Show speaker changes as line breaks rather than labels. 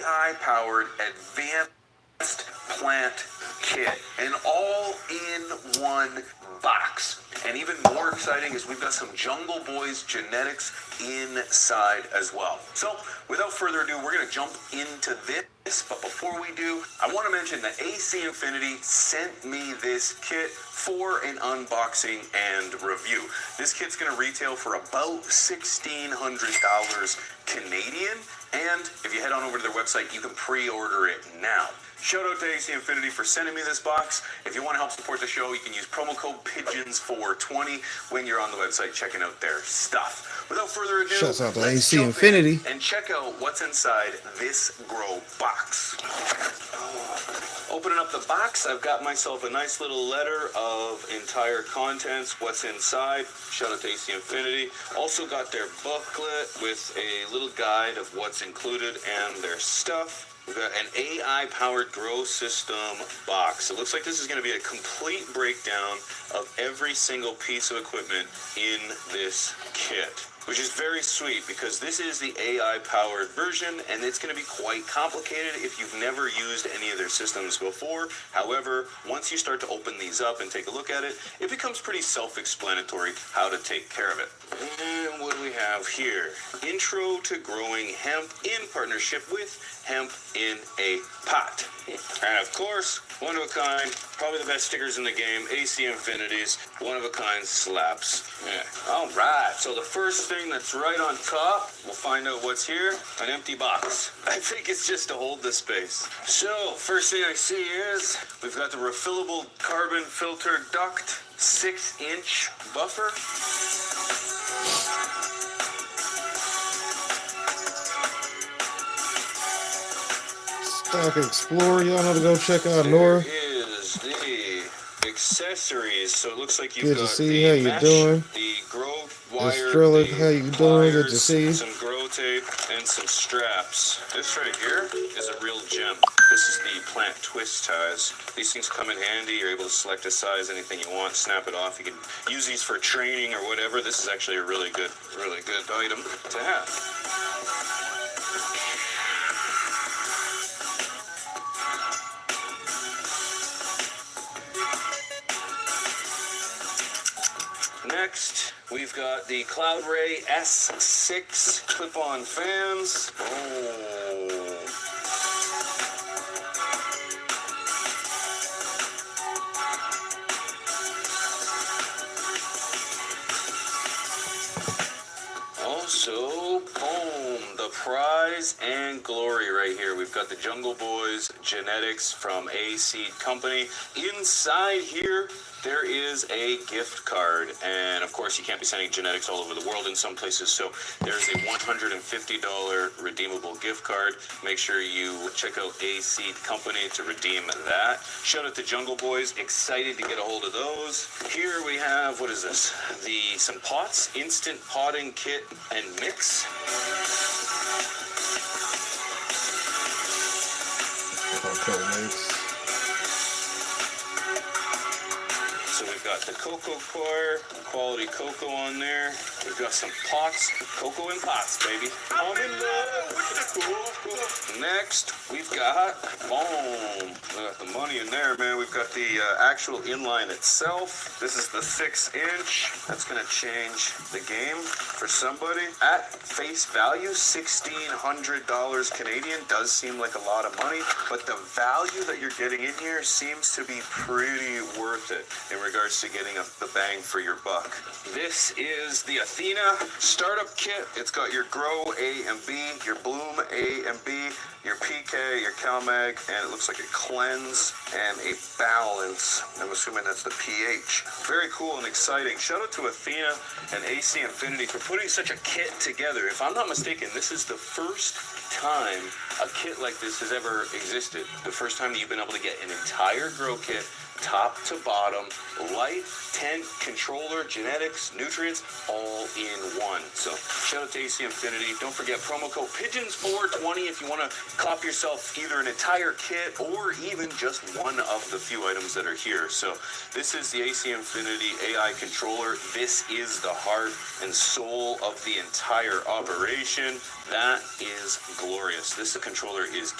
AI-powered advanced plant kit, an all-in-one box. And even more exciting is we've got some Jungle Boys genetics inside as well. So without further ado, we're going to jump into this. But before we do, I want to mention that AC Infinity sent me this kit for an unboxing and review. This kit's going to retail for about $1,600 Canadian. And if you head on over to their website, you can pre-order it now. Shout out to AC Infinity for sending me this box. If you want to help support the show, you can use promo code PIGEONS420 when you're on the website checking out their stuff. Without further ado,
shouts out to AC Infinity
and check out what's inside this grow box. Opening up the box, I've got myself a nice little letter of entire contents, what's inside. Shout out to AC Infinity. Also got their booklet with a little guide of what's included and their stuff. We've got an AI-powered grow system box. It looks like this is going to be a complete breakdown of every single piece of equipment in this kit, which is very sweet because this is the AI-powered version and it's going to be quite complicated if you've never used any of their systems before. However, once you start to open these up and take a look at it, it becomes pretty self-explanatory how to take care of it. And what do we have here? Intro to growing hemp in partnership with Hemp in a Pot. And of course, one of a kind, probably the best stickers in the game, AC Infinity's one of a kind slaps. Yeah. All right, so the first thing that's right on top, we'll find out what's here, an empty box. I think it's just to hold the space. So, first thing I see is, we've got the refillable carbon filter duct, 6-inch buffer.
Stock Explorer, y'all know to go check out Nora.
There is the accessories. So it looks like you've
good
got
to see
the
how you
mesh,
doing.
the grow wire,
Estrella, how you doing? Good to
pliers,
see you.
some grow tape, and some straps. This right here is a real gem. This is the plant twist ties. These things come in handy. You're able to select a size, anything you want, snap it off. You can use these for training or whatever. This is actually a really good item to have. Next, we've got the Cloud Ray S6 clip-on fans. Oh. Also, boom, the prize and glory right here. We've got the Jungle Boys genetics from A Seed Company. Inside here, there is a gift card, and of course you can't be sending genetics all over the world in some places, so there's a $150 redeemable gift card. Make sure you check out A Seed Company to redeem that. Shout out to Jungle Boys, excited to get a hold of those. Here we have, what is this? Some pots, instant potting kit and mix.
Okay, mix.
So we've got the cocoa coir, quality cocoa on there. We've got some pots, cocoa in pots, baby. I'm in love with the cocoa. Next, we've got, boom, we got the money in there, man. We've got the actual inline itself. This is the 6-inch. That's gonna change the game for somebody. At face value, $1,600 Canadian does seem like a lot of money, but the value that you're getting in here seems to be pretty worth it in regards to getting the bang for your buck. This is the Athena startup kit. It's got your grow A and B, your bloom A and B, your PK, your CalMag, and it looks like a cleanse and a balance. I'm assuming that's the pH. Very cool and exciting. Shout out to Athena and AC Infinity for putting such a kit together. If I'm not mistaken, this is the first time a kit like this has ever existed. The first time that you've been able to get an entire grow kit, top to bottom, light, tent, controller, genetics, nutrients, all all in one. So shout out to AC Infinity. Don't forget promo code Pigeons420 if you want to cop yourself either an entire kit or even just one of the few items that are here. So this is the AC Infinity AI controller. This is the heart and soul of the entire operation. That is glorious. This controller is